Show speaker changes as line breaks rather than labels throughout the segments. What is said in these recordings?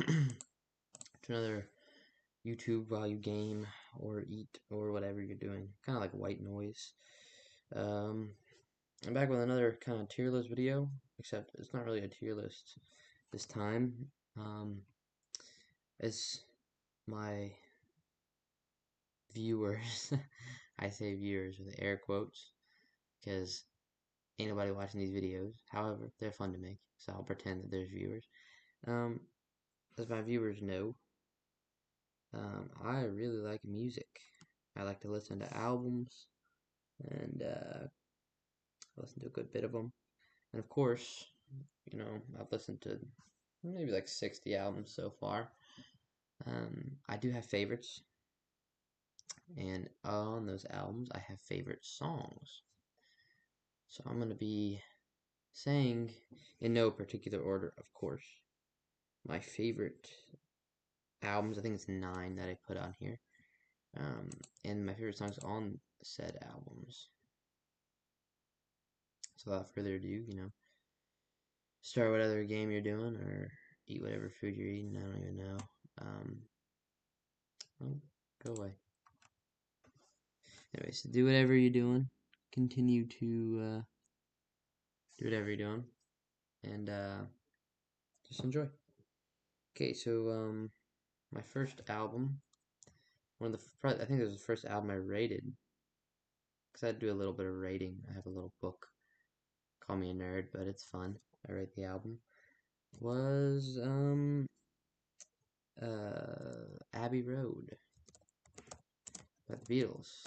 to another YouTube while you game or eat or whatever you're doing. Kind of like white noise. Um, I'm back with another kind of tier list video, except it's not really a tier list this time. It's my viewers. I say viewers with air quotes because ain't nobody watching these videos. However, they're fun to make, so I'll pretend that there's viewers. Um, as my viewers know, I really like music. I like to listen to albums and listen to a good bit of them. And of course, I've listened to maybe like 60 albums so far. I do have favorites, and on those albums, I have favorite songs. So I'm going to be saying, in no particular order, of course, my favorite albums. I think it's 9 that I put on here. And my favorite songs on said albums. So without further ado, start whatever game you're doing or eat whatever food you're eating. I don't even know. Oh, go away. Anyways, do whatever you're doing. Continue to do whatever you're doing, and just enjoy. Okay, so my first album, I think it was the first album I rated, because I do a little bit of rating. I have a little book. Call me a nerd, but it's fun. I rate the album. Was Abbey Road by the Beatles.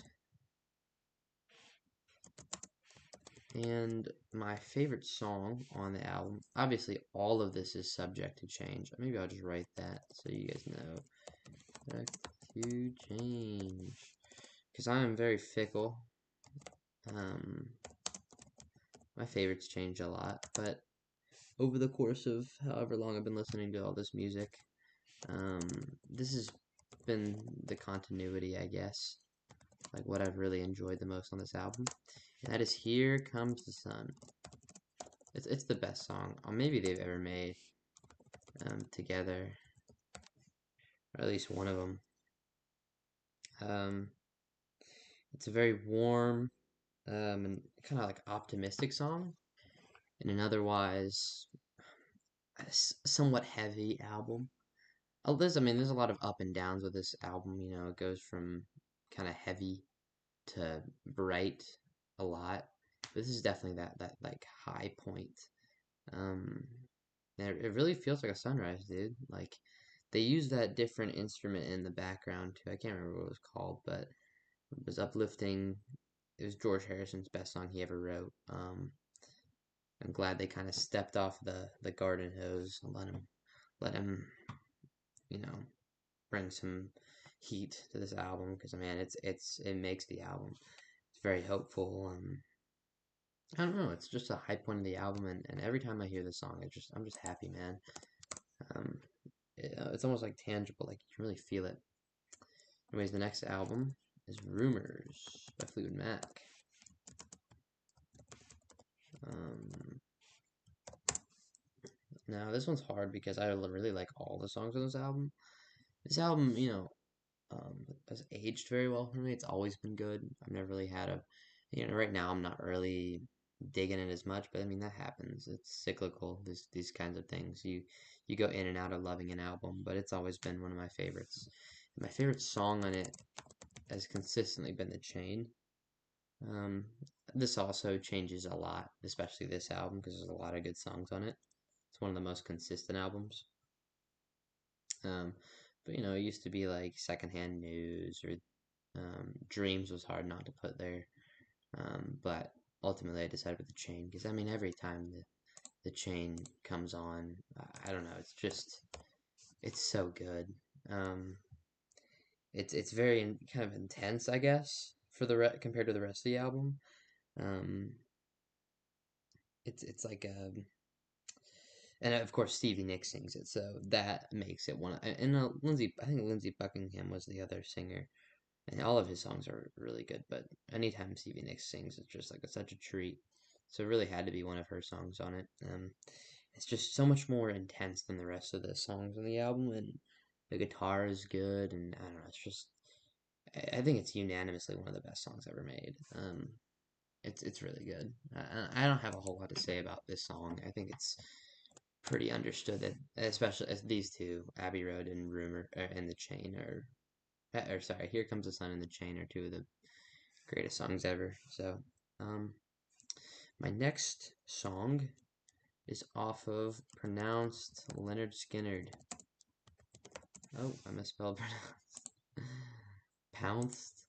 And my favorite song on the album, obviously all of this is subject to change. Maybe I'll just write that so you guys know. Subject to change. Because I am very fickle. My favorites change a lot, but over the course of however long I've been listening to all this music, this has been the continuity, I guess. Like what I've really enjoyed the most on this album. And that is Here Comes the Sun. It's the best song maybe they've ever made together, or at least one of them. It's a very warm and kind of like optimistic song, in an otherwise somewhat heavy album. There's a lot of up and downs with this album. It goes from kind of heavy to bright a lot. But this is definitely that like high point. Um, and it really feels like a sunrise, dude. Like they used that different instrument in the background too. I can't remember what it was called, but it was uplifting. It was George Harrison's best song he ever wrote. I'm glad they kind of stepped off the garden hose and let him you know bring some heat to this album, because man, it makes the album. It's very hopeful. I don't know. It's just a high point of the album, and every time I hear this song, I'm just happy, man. Um, it's almost like tangible, like you can really feel it. Anyways, the next album is Rumors by Fleetwood Mac. Um, Now this one's hard because I really like all the songs on this album. This album, has aged very well for me. It's always been good. I've never really had right now I'm not really digging it as much, but I mean that happens. It's cyclical. These kinds of things. You go in and out of loving an album, but it's always been one of my favorites. My favorite song on it has consistently been The Chain. Um, this also changes a lot, especially this album, because there's a lot of good songs on it. It's one of the most consistent albums. Um, but it used to be like Secondhand News or Dreams was hard not to put there. But ultimately I decided with The Chain, because I mean every time the Chain comes on, I don't know, it's so good. Um, it's very kind of intense, I guess, for compared to the rest of the album. Um, it's like and of course Stevie Nicks sings it, so that makes it one. And I think Lindsey Buckingham was the other singer, and all of his songs are really good. But anytime Stevie Nicks sings, it's just like such a treat. So it really had to be one of her songs on it. it's just so much more intense than the rest of the songs on the album, and the guitar is good, and I don't know, it's just I think it's unanimously one of the best songs ever made. It's really good. I don't have a whole lot to say about this song. I think it's pretty understood that, especially as these two, Abbey Road and Rumor and The Chain or sorry, Here Comes the Sun and The Chain are two of the greatest songs ever. So, um, my next song is off of Pronounced Leonard Skinnerd. Oh, I misspelled pronounced. Pounced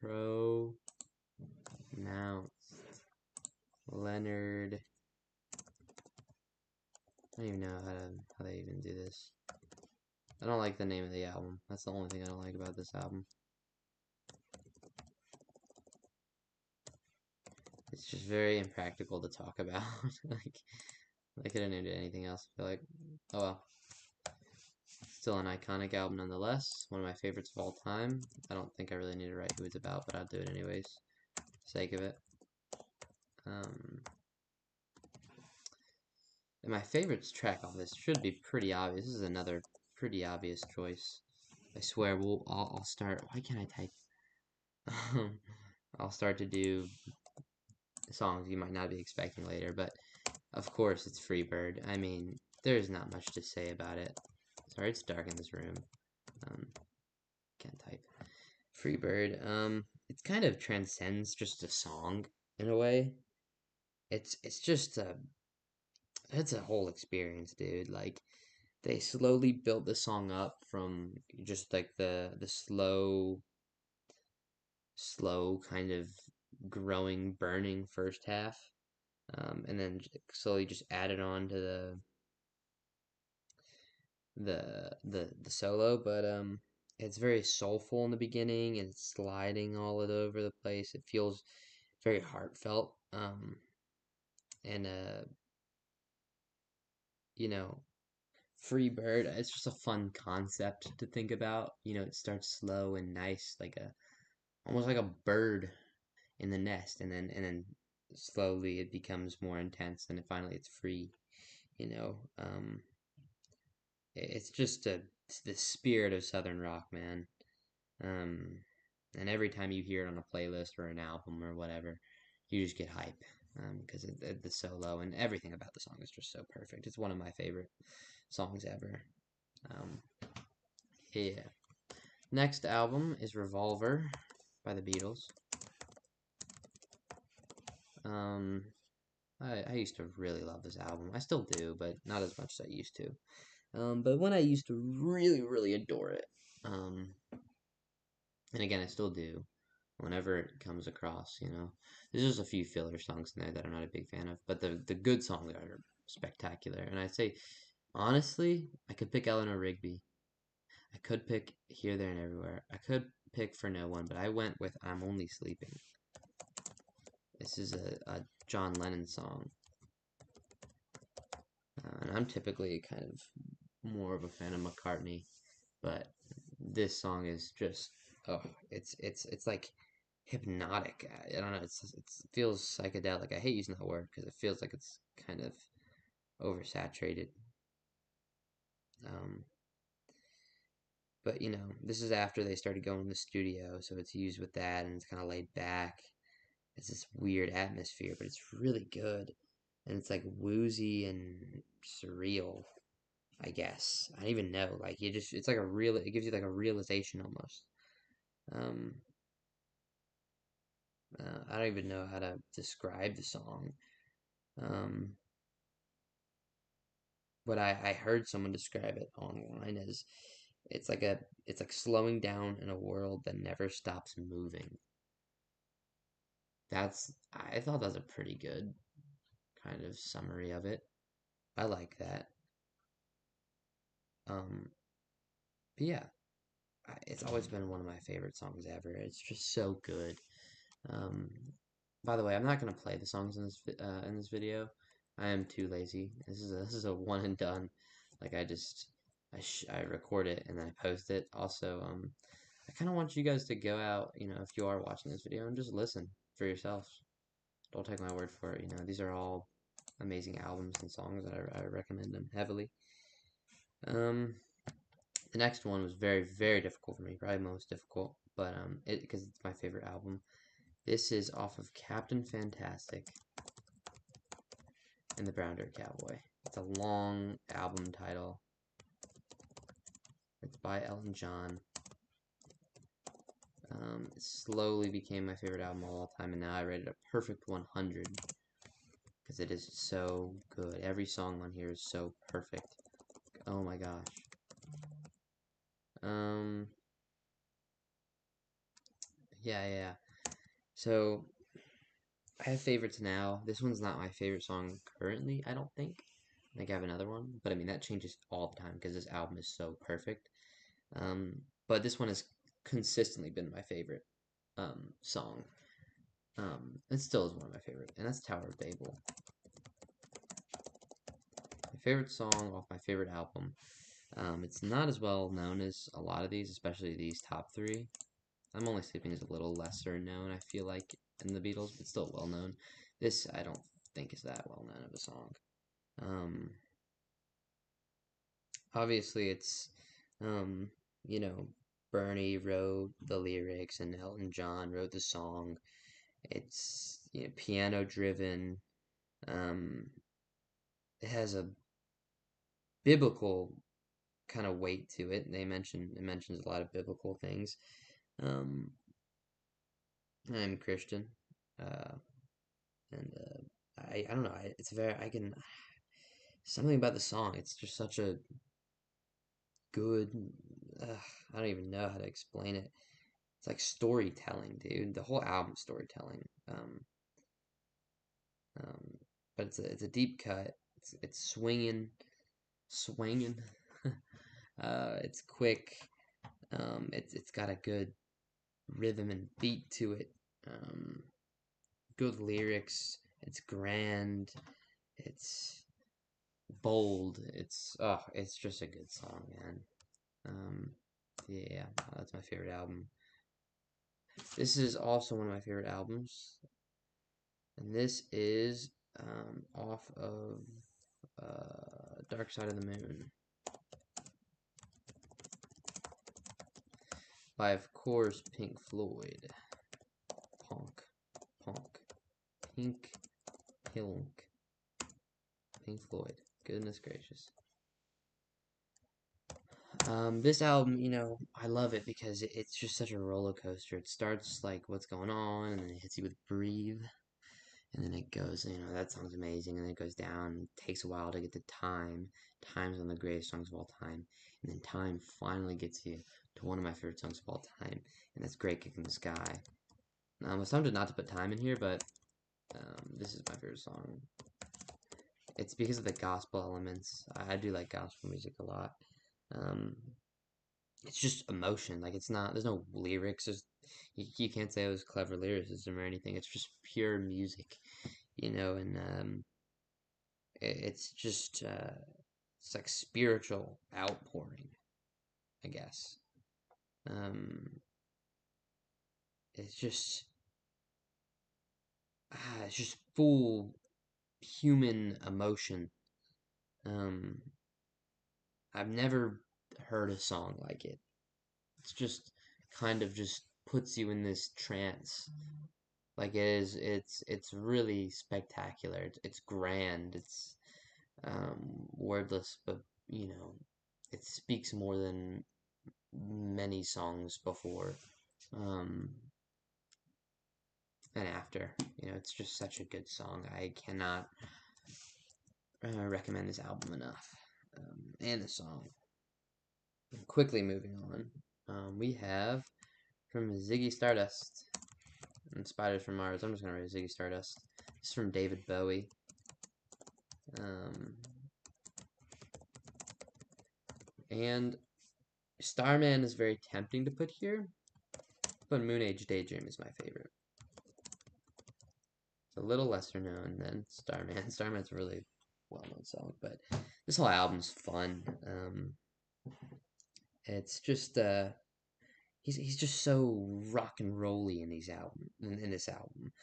Pronounced Leonard. I don't even know how they even do this. I don't like the name of the album. That's the only thing I don't like about this album. It's just very impractical to talk about. Like, I couldn't do anything else. I feel like, oh well. Still an iconic album nonetheless. One of my favorites of all time. I don't think I really need to write who it's about, but I'll do it anyways. Sake of it. And my favorite track off this should be pretty obvious. This is another pretty obvious choice. I swear, I'll start. Why can't I type? I'll start to do songs you might not be expecting later, but of course it's Freebird. I mean, there's not much to say about it. Sorry, it's dark in this room. Um, can't type. Freebird. It kind of transcends just a song in a way. It's just it's a whole experience, dude. Like they slowly built the song up from just like the slow kind of growing burning first half, and then slowly just added on to the solo, but it's very soulful in the beginning and it's sliding all over the place. It feels very heartfelt, and you know, Free Bird. It's just a fun concept to think about. You know, it starts slow and nice, like a almost like a bird in the nest, and then slowly it becomes more intense, and finally it's free. You know, it's just it's the spirit of Southern rock, man. Um, and every time you hear it on a playlist or an album or whatever, you just get hype because the solo and everything about the song is just so perfect. It's one of my favorite songs ever. Um, yeah. Next album is Revolver by the Beatles. Um, I used to really love this album. I still do, but not as much as I used to. But when I used to really, really adore it, um, and again, I still do, whenever it comes across, you know. There's just a few filler songs in there that I'm not a big fan of, but the good songs are spectacular. And I'd say, honestly, I could pick Eleanor Rigby. I could pick Here, There, and Everywhere. I could pick For No One, but I went with I'm Only Sleeping. This is a John Lennon song. And I'm typically kind of more of a fan of McCartney, but this song is just oh, it's like hypnotic. I don't know. It feels psychedelic. I hate using that word because it feels like it's kind of oversaturated. Um, but you know, this is after they started going to the studio, so it's used with that, and it's kind of laid back. It's this weird atmosphere, but it's really good, and it's like woozy and surreal. I guess I don't even know. Like you just, it's like a real. It gives you like a realization almost. Um, I don't even know how to describe the song. Um, but I heard someone describe it online as it's like slowing down in a world that never stops moving. I thought that was a pretty good kind of summary of it. I like that. Um, but yeah, it's always been one of my favorite songs ever. It's just so good. Um, by the way, I'm not gonna play the songs in this video. I am too lazy. This is a one and done. Like I record it and then I post it. Also, I kind of want you guys to go out, you know, if you are watching this video and just listen for yourselves. Don't take my word for it. You know, these are all amazing albums and songs that I recommend them heavily. Um, the next one was very, very difficult for me, probably most difficult, but because it's my favorite album. This is off of Captain Fantastic and the Brown Dirt Cowboy. It's a long album title. It's by Elton John. It slowly became my favorite album of all time, and now I rate it a perfect 100 because it is so good. Every song on here is so perfect. Oh my gosh. Um, yeah. So I have favorites now. This one's not my favorite song currently, I don't think. I think I have another one, but I mean that changes all the time because this album is so perfect. Um, but this one has consistently been my favorite song. It still is one of my favorite, and that's Tower of Babel. My favorite song off my favorite album. It's not as well known as a lot of these, especially these top three. I'm Only Sleeping is a little lesser known, I feel like, in the Beatles, but still well known. This, I don't think is that well known of a song. Um, obviously, it's, um, you know, Bernie wrote the lyrics and Elton John wrote the song. It's piano driven. Um, it has a biblical kind of weight to it. It mentions a lot of biblical things. Um, I'm Christian, uh, and I don't know. It's very I can something about the song. It's just such a good. I don't even know how to explain it. It's like storytelling, dude. The whole album storytelling. Um, but it's a deep cut. It's swinging. It's quick. It's got a good rhythm and beat to it. Good lyrics. It's grand. It's bold. It's just a good song, man. Um, yeah, that's my favorite album. This is also one of my favorite albums, and this is off of Dark Side of the Moon by, of course, Pink Floyd. Honk, honk, pink, pink, Pink Floyd. Goodness gracious. This album, I love it because it's just such a roller coaster. It starts like what's going on, and then it hits you with Breathe, and then it goes, that song's amazing, and then it goes down. It takes a while to get to Time. Time's one of the greatest songs of all time, and then Time finally gets you to one of my favorite songs of all time, and that's Great Kick in the Sky. I was tempted not to put Time in here, but this is my favorite song. It's because of the gospel elements. I do like gospel music a lot. Um, it's just emotion. Like, it's not, there's no lyrics. You can't say it was clever lyricism or anything. It's just pure music, and it's just, it's like spiritual outpouring, I guess. Um, it's just, it's just full human emotion. Um, I've never heard a song like it. It's just kind of just puts you in this trance. Like it's really spectacular. It's grand. It's wordless, but it speaks more than many songs before um, and after. It's just such a good song. I cannot recommend this album enough, and the song. Quickly moving on, we have from Ziggy Stardust and Spiders from Mars. I'm just gonna write Ziggy Stardust. This is from David Bowie. Um, and Starman is very tempting to put here, but Moon Age Daydream is my favorite. It's a little lesser known than Starman. Starman's a really well-known song, but this whole album's fun. It's just he's just so rock and rolly in this album.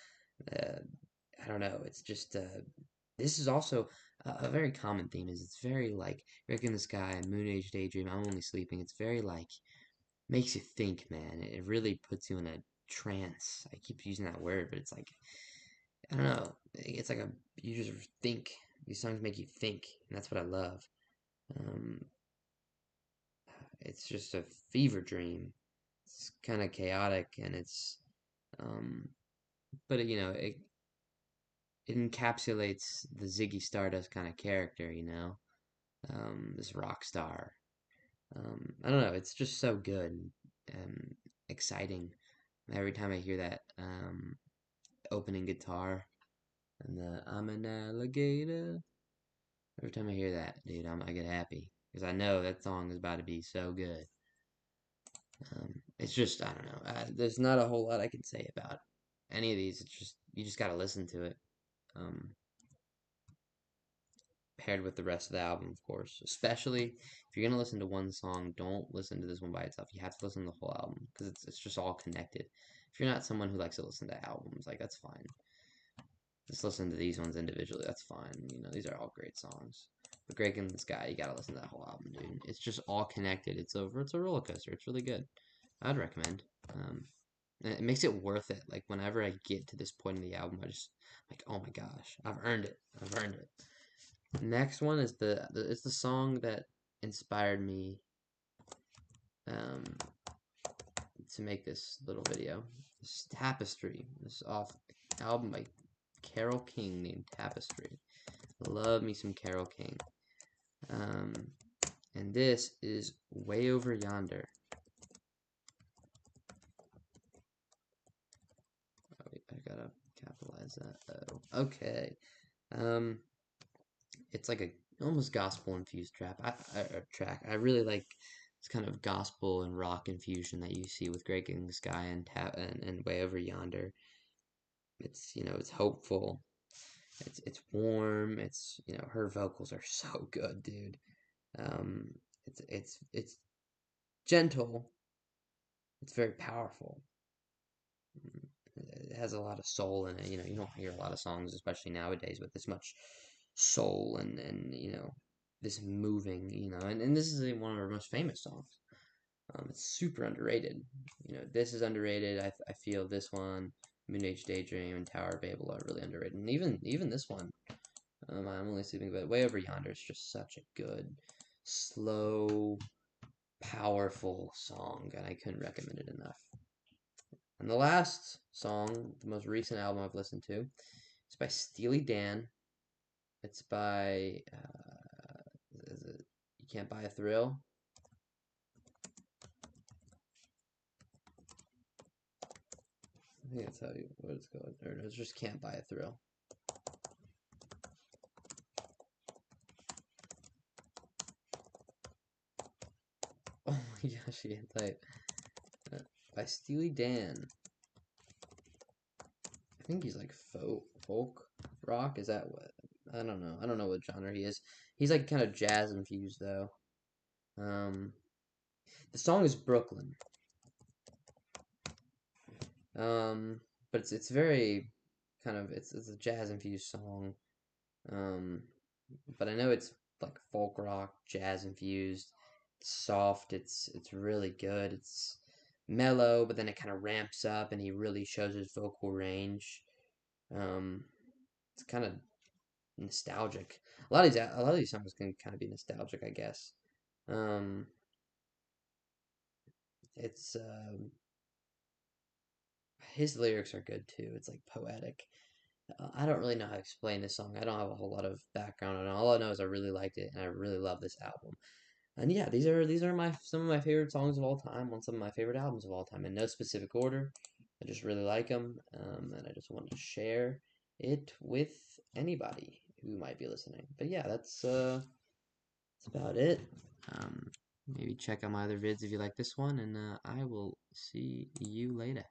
I don't know. It's just This is also a very common theme. Is it's very like Rick in the Sky, Moon Age Daydream, I'm Only Sleeping. It's very like makes you think, man. It really puts you in a trance. I keep using that word, but it's like I don't know. It's like a you just think. These songs make you think, and that's what I love. Um, it's just a fever dream. It's kind of chaotic, and it's um, but it encapsulates the Ziggy Stardust kind of character, this rock star. I don't know. It's just so good and exciting. Every time I hear that opening guitar and the "I'm an alligator," every time I hear that, dude, I get happy because I know that song is about to be so good. It's just I don't know. There's not a whole lot I can say about any of these. It's just you just gotta listen to it. Um, Paired with the rest of the album, of course. Especially if you're gonna listen to one song, don't listen to this one by itself. You have to listen to the whole album because it's just all connected. If you're not someone who likes to listen to albums, like that's fine. Just listen to these ones individually. That's fine. These are all great songs. But Greg in the Sky, you gotta listen to that whole album, dude. It's just all connected. It's a roller coaster. It's really good. I'd recommend. And it makes it worth it. Like whenever I get to this point in the album, I just like, oh my gosh, I've earned it. I've earned it. Next one is it's the song that inspired me um, to make this little video. This Tapestry. This is off album by Carole King named Tapestry. Love me some Carole King. Um, and this is Way Over Yonder. Oh, wait, I gotta capitalize that. Oh, okay. Um, it's like a almost gospel infused track. I really like this kind of gospel and rock infusion that you see with Greg in the Sky and Way Over Yonder. It's hopeful. It's warm. Her vocals are so good, dude. Um, it's gentle. It's very powerful. It has a lot of soul in it. You don't hear a lot of songs, especially nowadays, with this much soul and this moving. And this is one of her most famous songs. It's super underrated. This is underrated. I feel this one, Moon Age Daydream, and Tower of Babel are really underrated. And even this one, I'm Only Sleeping, but Way Over Yonder is just such a good, slow, powerful song, and I couldn't recommend it enough. And the last song, the most recent album I've listened to, is by Steely Dan. It's by is it You Can't Buy a Thrill. I think that's what it's called. Or no, it's just Can't Buy a Thrill. Oh my gosh, you can't type. By Steely Dan. I think he's like folk rock. Is that what? I don't know. I don't know what genre he is. He's like kind of jazz infused though. Um, the song is Brooklyn. Um, but it's very kind of it's a jazz infused song. Um, but I know it's like folk rock, jazz infused. It's soft. It's really good. It's mellow, but then it kind of ramps up, and he really shows his vocal range. Um, it's kind of nostalgic. A lot of these songs can kind of be nostalgic, I guess. Um, it's His lyrics are good too. It's like poetic. I don't really know how to explain this song. I don't have a whole lot of background on it. All I know is I really liked it and I really love this album. And yeah, these are my some of my favorite songs of all time on some of my favorite albums of all time in no specific order. I just really like them, and I just wanted to share it with anybody who might be listening. But yeah, that's about it. Maybe check out my other vids if you like this one, and I will see you later.